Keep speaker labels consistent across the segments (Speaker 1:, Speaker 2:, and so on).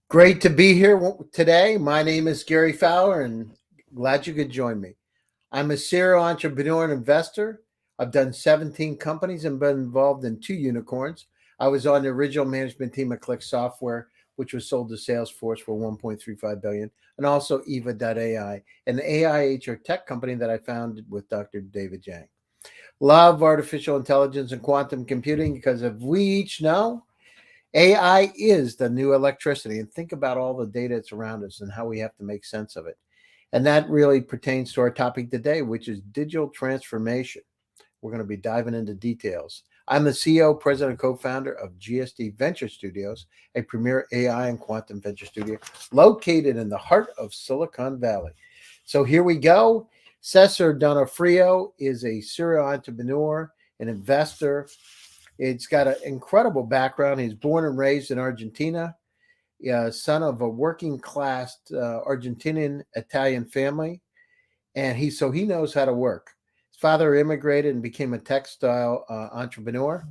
Speaker 1: Great to be here today. My name is Gary Fowler, and glad you could join me. I'm a serial entrepreneur and investor. I've done 17 companies and been involved in 2 unicorns. I was on the original management team of Click Software, which was sold to Salesforce for $1.35 billion, and also Eva.ai, an AI HR tech company that I founded with Dr. David Yang. Love artificial intelligence and quantum computing because, as we each know, AI is the new electricity, and think about all the data that's around us and how we have to make sense of it. And that really pertains to our topic today, which is digital transformation. We're going to be diving into details. I'm the CEO, president, and co-founder of GSD Venture Studios, a premier AI and quantum venture studio located in the heart of Silicon Valley. So here we go. Cesar D'Onofrio is a serial entrepreneur, an investor. It's got an incredible background. He's born and raised in Argentina, son of a working class Argentinian Italian family. And he knows how to work. His father immigrated and became a textile entrepreneur.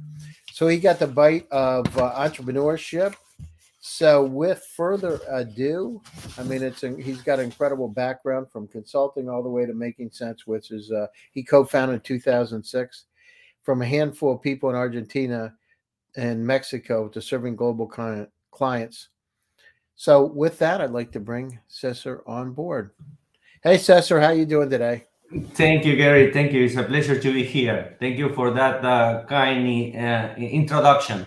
Speaker 1: So he got the bite of entrepreneurship. So with further ado, he's got an incredible background from consulting all the way to making sense, which is he co-founded in 2006. From a handful of people in Argentina and Mexico to serving global clients. So with that, I'd like to bring Cesar on board. Hey, Cesar, how you doing today?
Speaker 2: Thank you, Gary. Thank you. It's a pleasure to be here. Thank you for that kind introduction.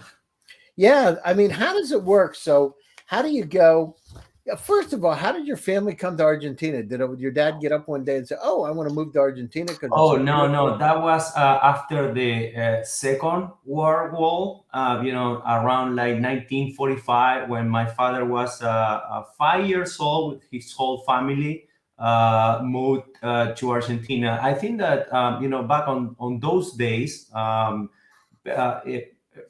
Speaker 1: Yeah, how does it work? So how do you go? First of all, how did your family come to Argentina? Did your dad get up one day and say, "Oh, I want to move to Argentina"?
Speaker 2: No. That was after the Second World War. Around like 1945, when my father was 5 years old with his whole family, moved to Argentina. I think that back on those days,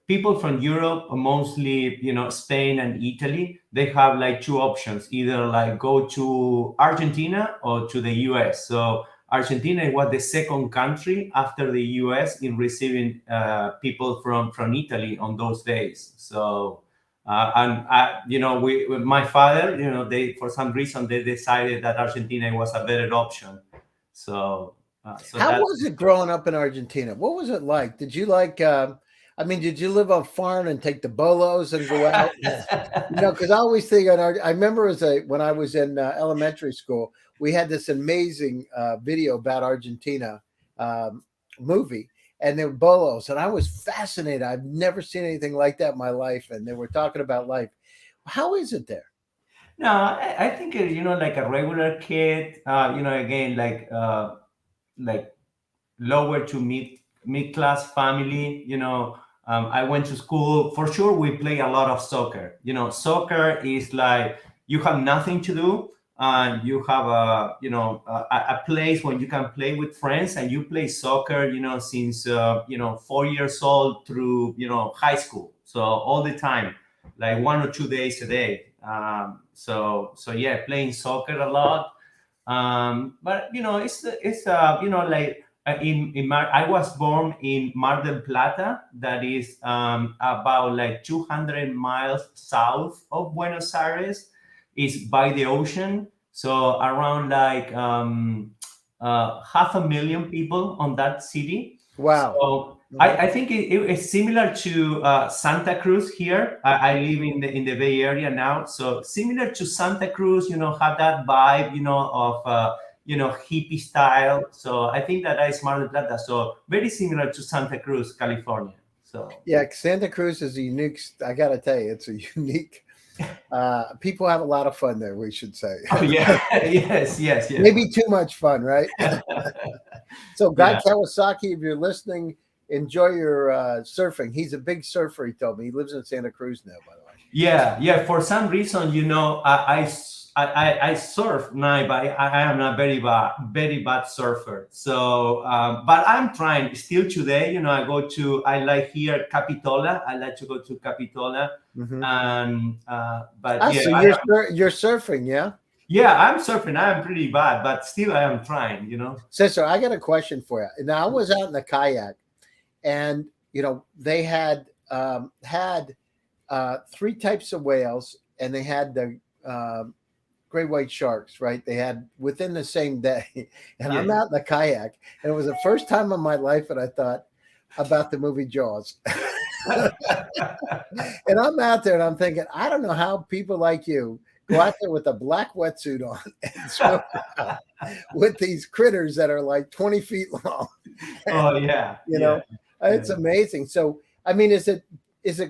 Speaker 2: people from Europe, mostly Spain and Italy, they have like 2 options: either like go to Argentina or to the US. So Argentina was the second country after the US in receiving people from Italy on those days. So with my father, they, for some reason, they decided that Argentina was a better option. So
Speaker 1: how was it growing up in Argentina? What was it like? Did you did you live on farm and take the bolos and go out? Because I always think I remember when I was in elementary school, we had this amazing video about Argentina movie, and there were bolos, and I was fascinated. I've never seen anything like that in my life, and they were talking about life. How is it there?
Speaker 2: No, I think like a regular kid, again, like lower to mid class family, I went to school. For sure, we play a lot of soccer. Soccer is like you have nothing to do, and you have a place where you can play with friends, and you play soccer, since 4 years old through high school. So all the time, like 1 or 2 days a day. So yeah, playing soccer a lot. But it's like. I was born in Mar del Plata, that is about like 200 miles south of Buenos Aires. It's by the ocean, so around like 500,000 people on that city.
Speaker 1: Wow.
Speaker 2: So I think it's similar to Santa Cruz here. I live in the Bay Area now, so similar to Santa Cruz. Have that vibe, of hippie style. So I think that is Mar del Plata. So very similar to Santa Cruz, California. So
Speaker 1: yeah, Santa Cruz is a unique. I gotta tell you, it's a unique. People have a lot of fun there, we should say.
Speaker 2: Oh, yeah. yes.
Speaker 1: Maybe too much fun, right? So Guy Kawasaki, if you're listening, enjoy your surfing. He's a big surfer, he told me. He lives in Santa Cruz now, by the way.
Speaker 2: Yeah. For some reason, I surf now, but I am a very bad surfer. So, but I'm trying still today. I like here Capitola. I like to go to Capitola,
Speaker 1: Hmm.
Speaker 2: and but yeah,
Speaker 1: So you're surfing, yeah?
Speaker 2: yeah, I'm surfing. I am pretty bad, but still I am trying.
Speaker 1: Sister, I got a question for you. Now I was out in the kayak, and they had three types of whales, and they had the great white sharks, right? They had within the same day. And I'm
Speaker 2: Yes.
Speaker 1: out in the kayak, and it was the first time in my life that I thought about the movie Jaws. And I'm out there and I'm thinking, I don't know how people like you go out there with a black wetsuit on and swim around with these critters that are like 20 feet long.
Speaker 2: Oh yeah,
Speaker 1: you
Speaker 2: yeah,
Speaker 1: know, it's
Speaker 2: yeah.
Speaker 1: amazing. So, I mean, is it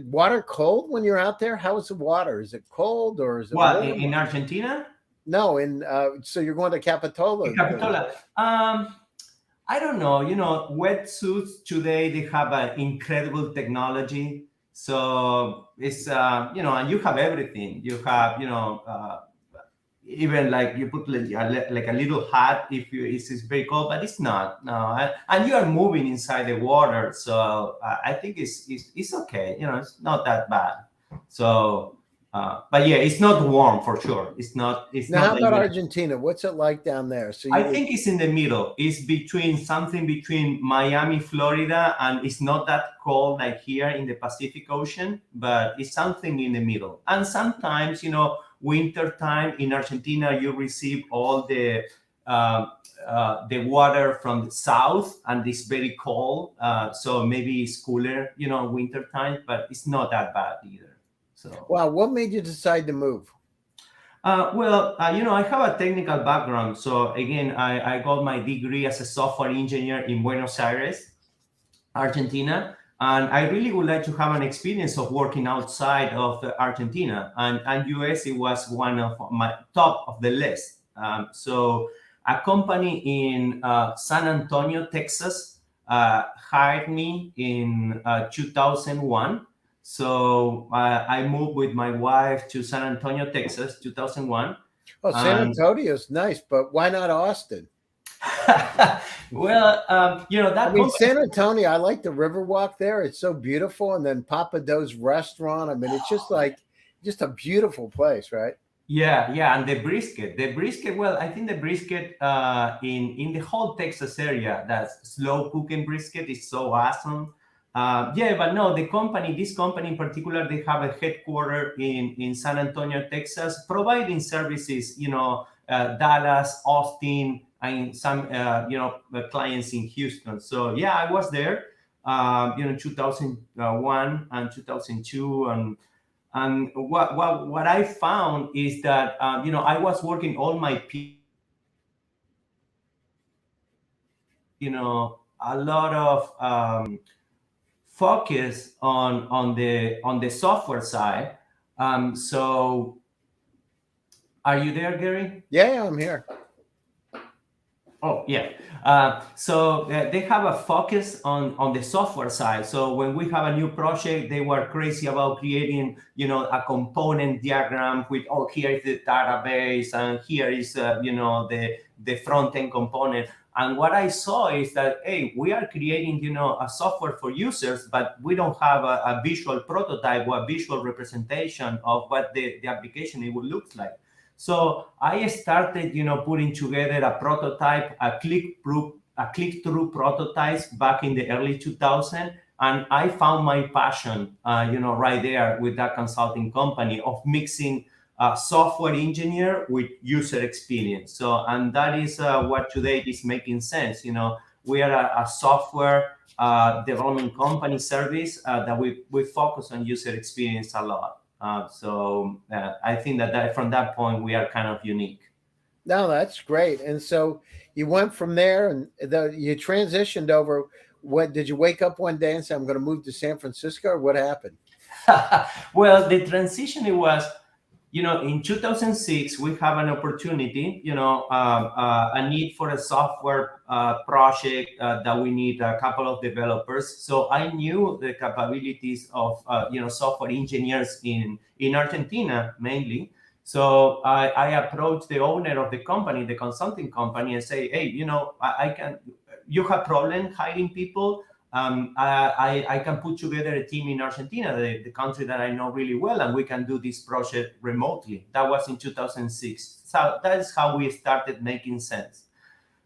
Speaker 1: water cold when you're out there? How is the water? Is it cold or is it
Speaker 2: What
Speaker 1: warm?
Speaker 2: in Argentina?
Speaker 1: No, so you're going to
Speaker 2: In
Speaker 1: Capitola.
Speaker 2: Capitola. I don't know. Wetsuits today they have an incredible technology. So it's and you have everything. You have even like you put like a little hat if it's very cold, but it's not. No, and you are moving inside the water, so I think it's okay. It's not that bad. So, but yeah, it's not warm for sure. It's
Speaker 1: Now,
Speaker 2: not
Speaker 1: how
Speaker 2: like
Speaker 1: about Argentina? What's it like down there? So
Speaker 2: I
Speaker 1: you were,
Speaker 2: think it's in the middle. It's between something between Miami, Florida, and it's not that cold like here in the Pacific Ocean, but it's something in the middle. And sometimes, winter time in Argentina, you receive all the water from the south, and it's very cold. So maybe it's cooler, winter time, but it's not that bad either. So.
Speaker 1: wow, what made you decide to move?
Speaker 2: I have a technical background. So again, I got my degree as a software engineer in Buenos Aires, Argentina. And I really would like to have an experience of working outside of Argentina. And US, it was one of my top of the list. So a company in San Antonio, Texas, hired me in 2001. So I moved with my wife to San Antonio, Texas, 2001.
Speaker 1: Oh, San
Speaker 2: And
Speaker 1: Antonio is nice, but why not Austin?
Speaker 2: well,
Speaker 1: I
Speaker 2: that
Speaker 1: mean,
Speaker 2: company.
Speaker 1: San Antonio, I like the Riverwalk there. It's so beautiful. And then Papa Do's restaurant. I mean, it's just a beautiful place, right?
Speaker 2: Yeah, yeah, and the brisket. Well, I think the brisket in the whole Texas area, that slow cooking brisket is so awesome. Yeah, but no, this company in particular, they have a headquarter in San Antonio, Texas, providing services. Dallas, Austin, and some clients in Houston. So yeah, I was there. 2001 and 2002 and what I found is that I was working all my a lot of focus on the software side. So are you there, Gary?
Speaker 1: Yeah, I'm here.
Speaker 2: Oh yeah. So they have a focus on the software side. So when we have a new project, they were crazy about creating, a component diagram with, oh, here is the database, and here is, the front end component. And what I saw is that, hey, we are creating, a software for users, but we don't have a visual prototype or a visual representation of what the application it would look like. So I started, putting together a prototype, a click-through prototypes back in the early 2000s, and I found my passion, right there with that consulting company of mixing software engineer with user experience. So, and that is what today is making sense. We are a software development company service that we focus on user experience a lot. So I think that from that point we are kind of unique.
Speaker 1: No, that's great. And so you went from there and you transitioned over. What did you wake up one day and say, I'm going to move to San Francisco, or what happened?
Speaker 2: Well, the transition it was, in 2006 we have an opportunity, a need for a software project that we need a couple of developers. So I knew the capabilities of software engineers in Argentina mainly. So I approached the owner of the company, the consulting company, and say, hey, I can. You have problem hiring people. I can put together a team in Argentina, the country that I know really well, and we can do this project remotely. That was in 2006. So that is how we started making sense.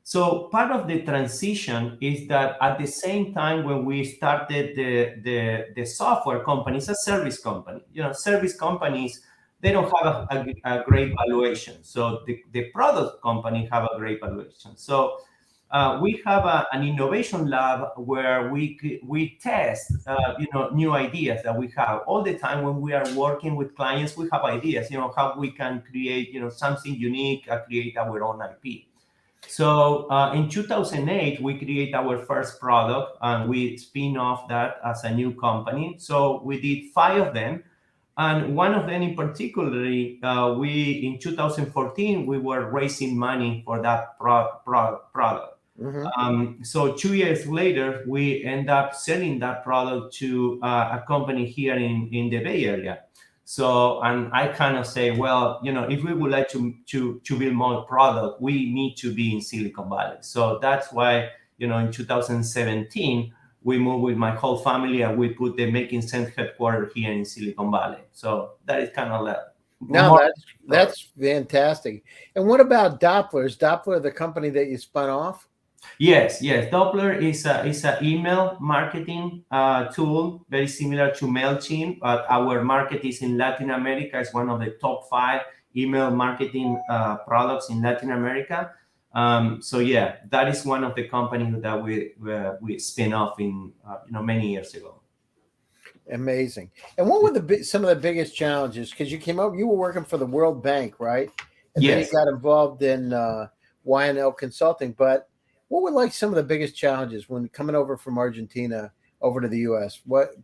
Speaker 2: So part of the transition is that at the same time when we started the software company, it's a service company. Service companies, they don't have a great valuation. So the product company have a great valuation. So we have an innovation lab where we test new ideas that we have all the time. When we are working with clients, we have ideas, how we can create something unique, create our own IP. So in 2008, we create our first product and we spin off that as a new company. So we did 5 of them. And one of them in particularly, in 2014, we were raising money for that product. So 2 years later, we end up selling that product to a company here in the Bay Area. So, and I kind of say, well, if we would like to build more product, we need to be in Silicon Valley. So that's why, in 2017, we moved with my whole family and we put the Making Sense headquarters here in Silicon Valley. So that is kind of like
Speaker 1: No,
Speaker 2: more.
Speaker 1: that's fantastic. And what about Doppler? Is Doppler the company that you spun off?
Speaker 2: Yes. Doppler is a email marketing tool, very similar to Mailchimp, but our market is in Latin America. It's one of the top 5 email marketing products in Latin America. So yeah, that is one of the companies that we spin off in many years ago.
Speaker 1: Amazing. And what were some of the biggest challenges? Because you were working for the World Bank, right? And then you
Speaker 2: Yes.
Speaker 1: got involved in YNL Consulting. But what were like some of the biggest challenges when coming over from Argentina over to the U.S.? What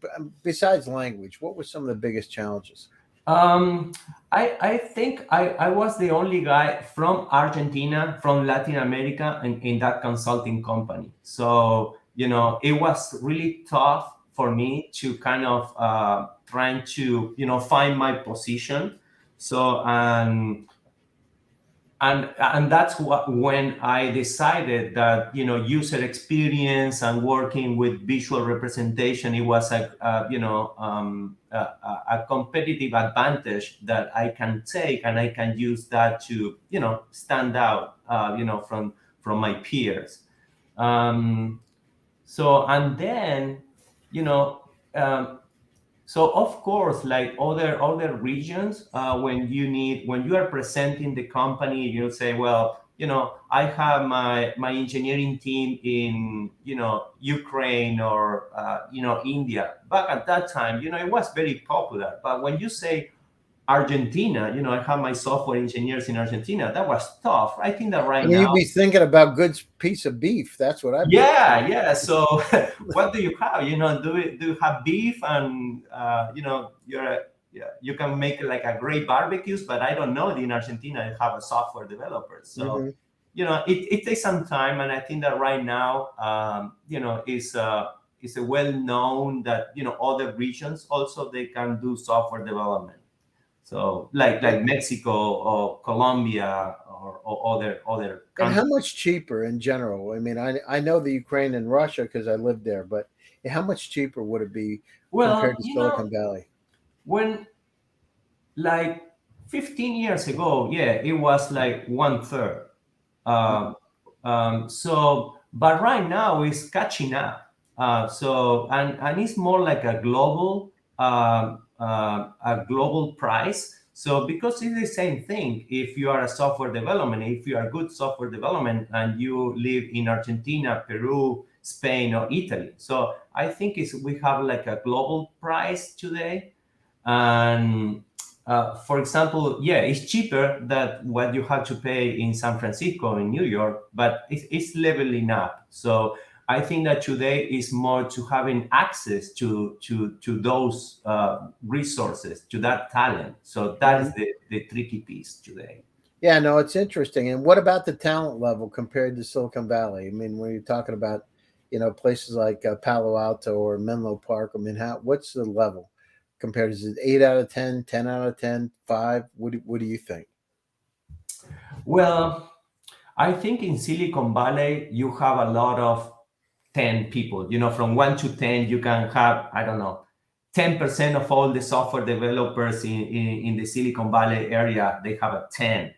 Speaker 1: besides language? What were some of the biggest challenges?
Speaker 2: Um, I think I was the only guy from Argentina, from Latin America, in that consulting company. So, it was really tough for me to kind of trying to, find my position. So, and that's when I decided that user experience and working with visual representation, it was a competitive advantage that I can take, and I can use that to stand out from my peers. um, so and then you know um, so of course, like other regions, when you are presenting the company, you say, well, I have my engineering team in Ukraine or India. Back at that time, it was very popular. But when you say Argentina, I have my software engineers in Argentina. That was tough. I think that
Speaker 1: I
Speaker 2: right
Speaker 1: mean, you'd
Speaker 2: now.
Speaker 1: be thinking about good piece of beef. That's what I'd be thinking.
Speaker 2: Yeah. So, what do you have? Do you have beef and yeah, you can make like a great barbecues, but I don't know. In Argentina, you have a software developer, so
Speaker 1: Hmm.
Speaker 2: it takes some time, and I think that right now, is a well known that other regions also they can do software development. So like Mexico or Colombia or other
Speaker 1: And how
Speaker 2: countries.
Speaker 1: much cheaper in general? I mean, I know the Ukraine and Russia because I lived there, but how much cheaper would it be
Speaker 2: Well,
Speaker 1: compared to Silicon Valley?
Speaker 2: when like 15 years ago, yeah, it was like 1/3.
Speaker 1: Mhm.
Speaker 2: So, but right now it's catching up. So, and it's more like a global price. So, because it's the same thing, if you are a software development, if you are good software development and you live in Argentina, Peru, Spain, or Italy. So, I think we have like a global price today. And for example, yeah, it's cheaper than what you have to pay in San Francisco, in New York, but it's leveling up. So I think that today is more to having access to those resources, to that talent. So that is
Speaker 1: Mhm.
Speaker 2: the tricky piece today.
Speaker 1: Yeah, no, it's interesting. And what about the talent level compared to Silicon Valley? I mean, when you're talking about, places like Palo Alto or Menlo Park, I mean, what's the level? compared? Is it 8 out of 10, 10 out of 10, 5? What do you think?
Speaker 2: Well, I think in Silicon Valley, you have a lot of 10 people. From 1 to 10, you can have, I don't know, 10% of all the software developers in the Silicon Valley area, they have a 10.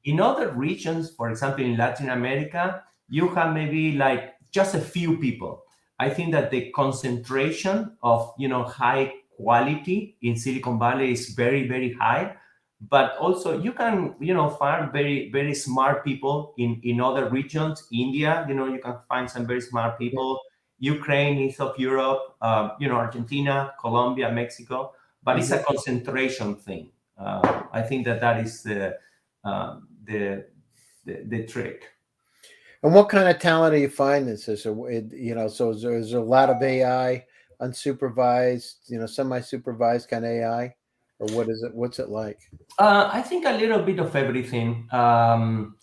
Speaker 2: In other regions, for example, in Latin America, you have maybe like just a few people. I think that the concentration of high quality in Silicon Valley is very, very high. But also you can find very, very smart people in other regions. India, you can find some very smart
Speaker 1: Yeah.
Speaker 2: people. Ukraine, east of Europe, Argentina, Colombia, Mexico. But it's
Speaker 1: Mhm.
Speaker 2: a concentration thing. I think that is the, the trick.
Speaker 1: And what kind of talent are you finding? So is there a lot of AI, unsupervised, semi-supervised kind of AI, or what is it? What's it like?
Speaker 2: I think a little bit of everything. From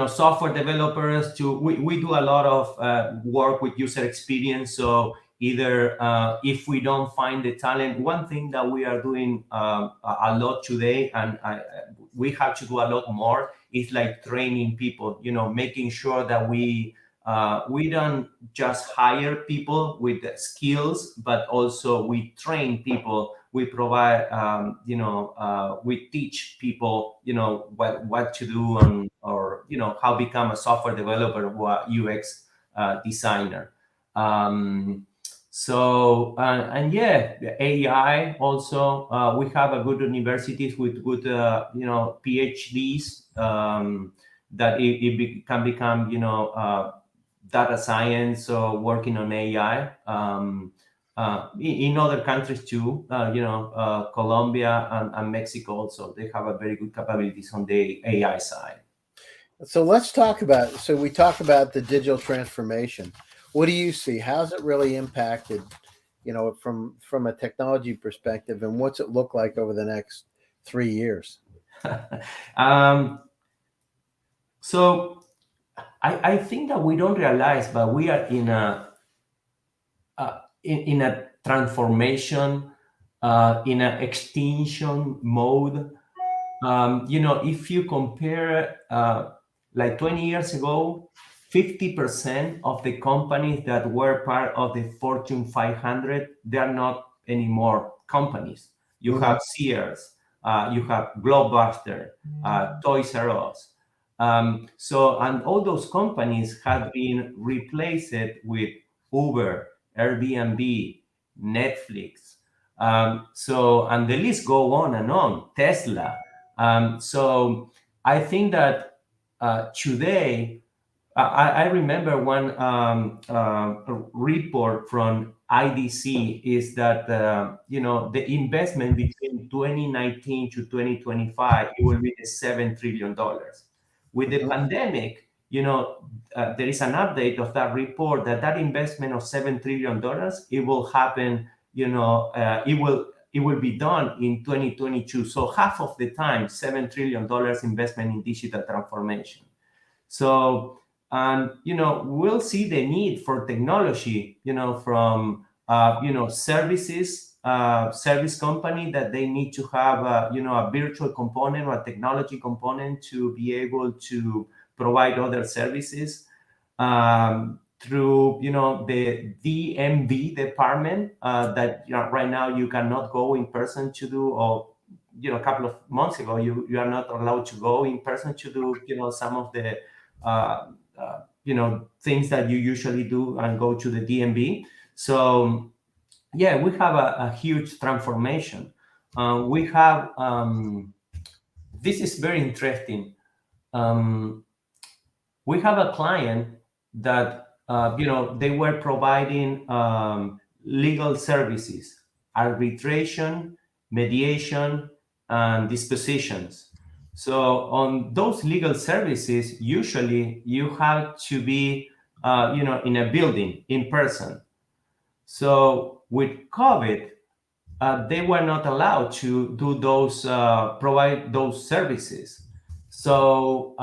Speaker 2: software developers to we do a lot of work with user experience. So either if we don't find the talent, one thing that we are doing a lot today, and we have to do a lot more, is like training people. Making sure that we don't just hire people with the skills, but also we train people. We provide, we teach people, what to do, or how become a software developer or a UX designer. Um, and yeah, the AI also. We have a good universities with good, PhDs, that can become, data science or working on AI. In other countries too, Colombia and Mexico also, they have a very good capabilities on the AI side.
Speaker 1: So let's talk about. So we talk about the digital transformation. What do you see? How's it really impacted? From a technology perspective, and what's it look like over the next 3 years?
Speaker 2: um, so I think that we don't realize, but we are in a transformation, in an extinction mode. If you compare, like 20 years ago, 50% of the companies that were part of the Fortune 500, they are not anymore companies. You
Speaker 1: Hmm.
Speaker 2: have Sears, you have Blockbuster, Toys R Us. And all those companies have been replaced with Uber, Airbnb, Netflix. And the list go on and on. Tesla. So I think that today, I remember one report from IDC is that the investment between 2019 to 2025, it will be the $7 trillion. With the
Speaker 1: Hmm.
Speaker 2: pandemic, there is an update of that report that investment of $7 trillion, it will happen. It will be done in 2022. So half of the time, $7 trillion investment in digital transformation. So, and we'll see the need for technology, from service company, that they need to have a virtual component or a technology component to be able to provide other services. Through the DMV department, that right now you cannot go in person to do, or a couple of months ago you are not allowed to go in person to do some of the things that you usually do and go to the DMV. So yeah, we have a huge transformation. We have This is very interesting. Um, we have a client that they were providing legal services, arbitration, mediation, and dispositions. So on those legal services, usually you have to be in a building in person. So with COVID, they were not allowed to do those, provide those services. So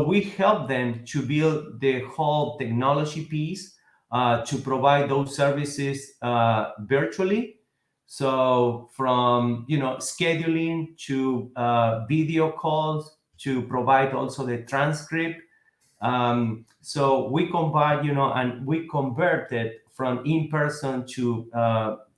Speaker 2: we help them to build the whole technology piece, to provide those services virtually. So from scheduling to video calls to provide also the transcript. So we combine, and we converted from in person to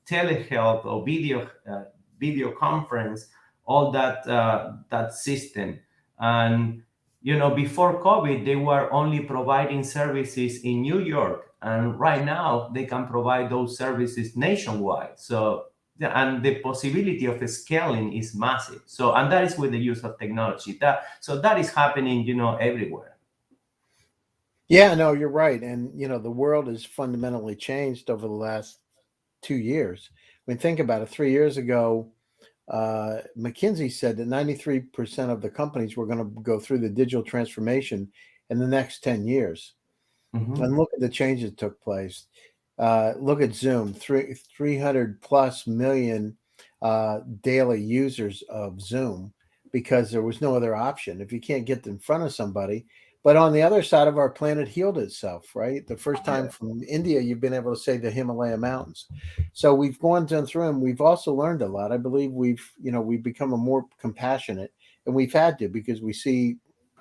Speaker 2: telehealth or video conference, all that system. And before COVID, they were only providing services in New York, and right now they can provide those services nationwide. So and the possibility of scaling is massive. So, and that is with the use of technology. That is happening, everywhere.
Speaker 1: Yeah, no, you're right. And, the world has fundamentally changed over the last 2 years. I mean, think about it. 3 years ago, McKinsey said that 93% of the companies were going to go through the digital transformation in the next 10 years.
Speaker 2: Hmm.
Speaker 1: And look at the changes that took place. Look at Zoom, 300 plus million daily users of Zoom because there was no other option. If you can't get in front of somebody, but on the other side of our planet healed itself, right? The first time from India, you've been able to say the Himalaya mountains. So we've gone down through and we've also learned a lot. I believe we've become a more compassionate, and we've had to because we see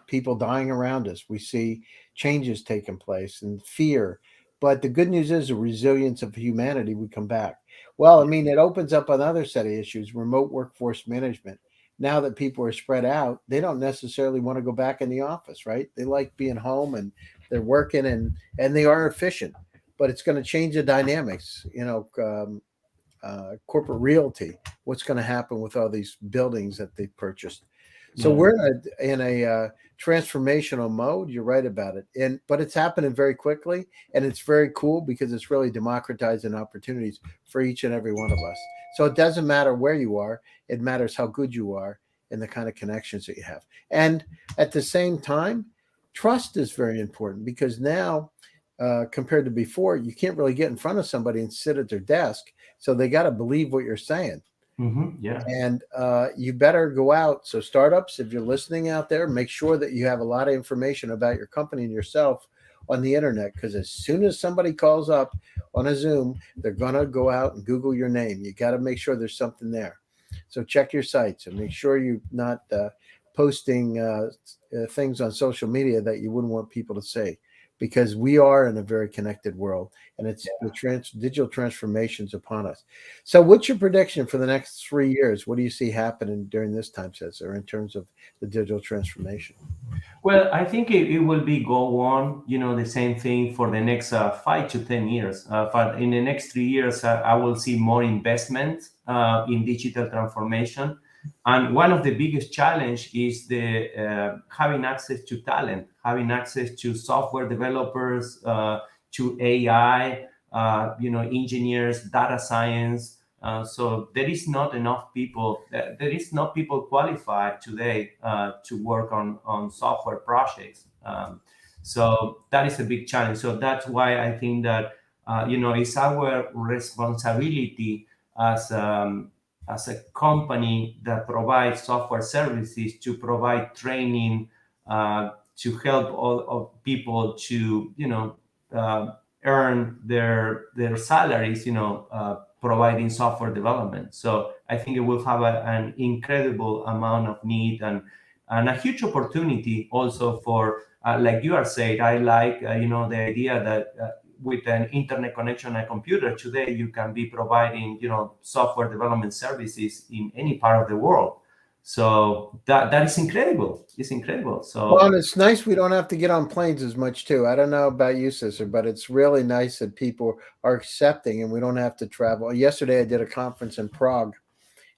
Speaker 1: people dying around us. We see changes taking place and fear. But the good news is the resilience of humanity would come back. Well, I mean, it opens up another set of issues, remote workforce management. Now that people are spread out, they don't necessarily want to go back in the office, right? They like being home and they're working and they are efficient, but it's going to change the dynamics. Corporate realty, what's going to happen with all these buildings that they've purchased. So
Speaker 2: Yeah.
Speaker 1: we're in a transformational mode. You're right about it, but it's happening very quickly, and it's very cool because it's really democratizing opportunities for each and every one of us. So it doesn't matter where you are; it matters how good you are and the kind of connections that you have. And at the same time, trust is very important because now, compared to before, you can't really get in front of somebody and sit at their desk, so they got to believe what you're saying.
Speaker 2: Yeah.
Speaker 1: And you better go out. So, startups, if you're listening out there, make sure that you have a lot of information about your company and yourself on the internet. Because as soon as somebody calls up on a Zoom, they're going to go out and Google your name. You got to make sure there's something there. So, check your sites and make sure you're not posting things on social media that you wouldn't want people to see. Because we are in a very connected world, and it's the digital transformations upon us. So, what's your prediction for the next 3 years? What do you see happening during this time, Cesar, in terms of the digital transformation?
Speaker 2: Well, I think it will be go on, the same thing for the next 5 to 10 years. But in the next 3 years, I will see more investment in digital transformation. And one of the biggest challenge is the having access to talent, having access to software developers, to AI, engineers, data science. So there is not enough people. There is not people qualified today to work on software projects. So that is a big challenge. So that's why I think that it's our responsibility as a company that provides software services to provide training to help all of people to uh, earn their salaries, providing software development. So I think it will have an incredible amount of need and a huge opportunity also for, like you are saying, I like, the idea that with an internet connection and a computer today, you can be providing, software development services in any part of the world. So that is incredible. It's incredible.
Speaker 1: Well,
Speaker 2: So
Speaker 1: and it's nice we don't have to get on planes as much too. I don't know about you, Cesar, but it's really nice that people are accepting and we don't have to travel. Yesterday, I did a conference in Prague,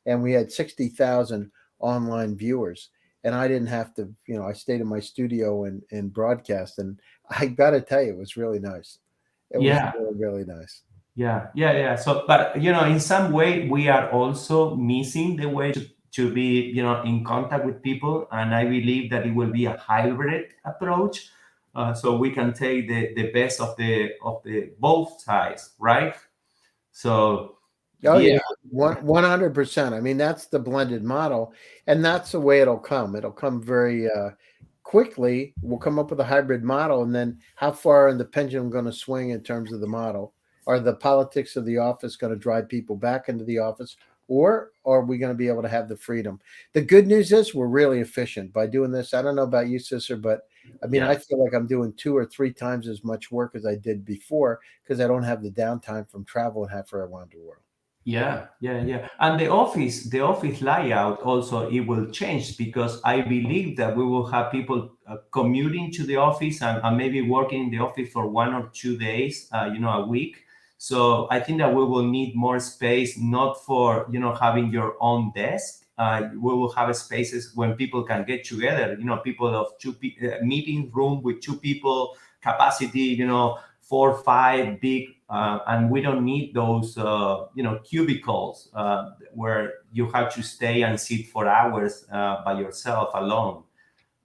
Speaker 1: and we had 60,000 online viewers. And I didn't have to, I stayed in my studio and broadcast. And I got to tell you, it was really nice. It was
Speaker 2: yeah,
Speaker 1: really, really nice.
Speaker 2: yeah. So, but in some way, we are also missing the way to be, in contact with people, and I believe that it will be a hybrid approach. So we can take the best of the both sides, right? So,
Speaker 1: Oh
Speaker 2: yeah,
Speaker 1: yeah, 100%. I mean, that's the blended model, and that's the way it'll come. It'll come very quickly we'll come up with a hybrid model, and then how far is the pendulum going to swing in terms of the model? Are the politics of the office going to drive people back into the office, or are we going to be able to have the freedom? The good news is we're really efficient by doing this. I don't know about you, sister, but I mean,
Speaker 2: Yeah.
Speaker 1: I feel like I'm doing 2 or 3 times as much work as I did before because I don't have the downtime from travel and have around the world.
Speaker 2: Yeah, yeah, yeah. And the office layout also it will change because I believe that we will have people commuting to the office and maybe working in the office for 1 or 2 days, a week. So I think that we will need more space, not for having your own desk. We will have spaces when people can get together. People of meeting room with two people capacity. 4 or 5 big, and we don't need those cubicles where you have to stay and sit for hours by yourself alone.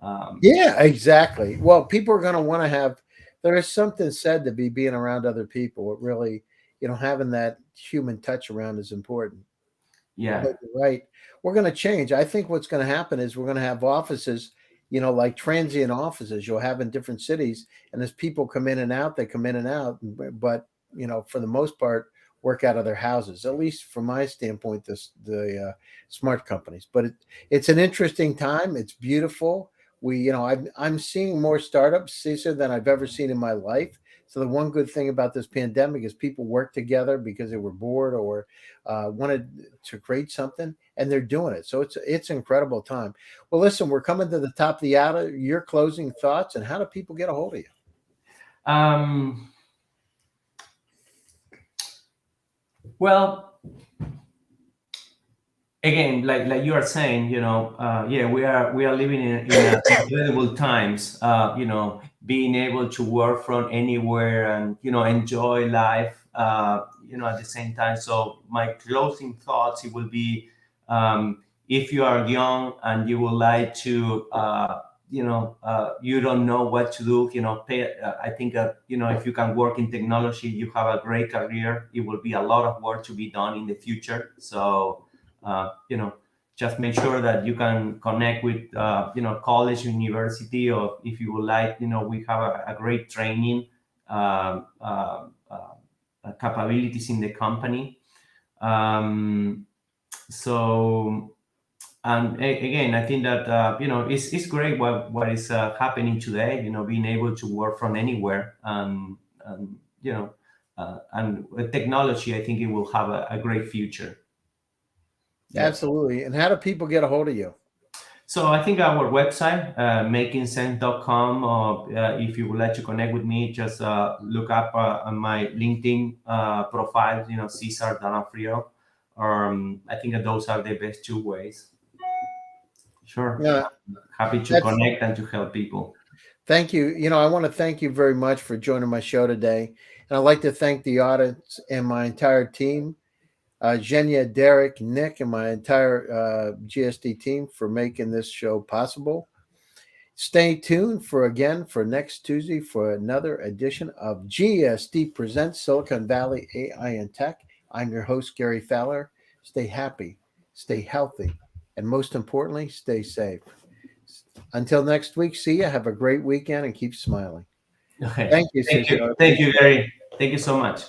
Speaker 2: um,
Speaker 1: Yeah, exactly. Well, people are going to want to have. There is something said to be being around other people. It really, having that human touch around is important.
Speaker 2: yeah.
Speaker 1: But you're right. We're going to change. I think what's going to happen is we're going to have offices, like transient offices you'll have in different cities. And as people come in and out, they come in and out. But, for the most part, work out of their houses, at least from my standpoint, the smart companies. But it's an interesting time. It's beautiful. I'm seeing more startups, Cesar, than I've ever seen in my life. So the one good thing about this pandemic is people work together because they were bored or wanted to create something, and they're doing it. So it's an incredible time. Well, listen, we're coming to the top of the hour. Your closing thoughts, and how do people get a hold of you?
Speaker 2: um, well, again, like you are saying, yeah, we are living in incredible times. Being able to work from anywhere and enjoy life, at the same time. So my closing thoughts, it will be, if you are young and you would like to, you don't know what to do, I think that, if you can work in technology, you have a great career. It will be a lot of work to be done in the future. So uh, you know just make sure that you can connect with college, university, or if you would like, we have a great training, um, uh, uh, capabilities in the company. Um, so and again, I think that it's great what is happening today, being able to work from anywhere. And with technology, I think it will have a great future. Yeah.
Speaker 1: Absolutely. And how do people get a hold of you?
Speaker 2: So I think our website, makingsense.com, or if you would like to connect with me, just look up on my LinkedIn profile, Cesar D'Onofrio. I think that those are the best two ways. Sure.
Speaker 1: Yeah,
Speaker 2: Happy to
Speaker 1: that's
Speaker 2: connect and to help people.
Speaker 1: thank you. I want to thank you very much for joining my show today. And I'd like to thank the audience and my entire team, Zhenya, Derek, Nick, and my entire GSD team for making this show possible. Stay tuned for next Tuesday for another edition of GSD Presents Silicon Valley AI and Tech. I'm your host, Gary Fowler. Stay happy, stay healthy, and most importantly, stay safe. Until next week, see ya. Have a great weekend and keep smiling.
Speaker 2: Okay.
Speaker 1: Thank you,
Speaker 2: Thank
Speaker 1: Cesar.
Speaker 2: you.
Speaker 1: I
Speaker 2: Thank you,
Speaker 1: appreciate it.
Speaker 2: Gary. Thank you so much.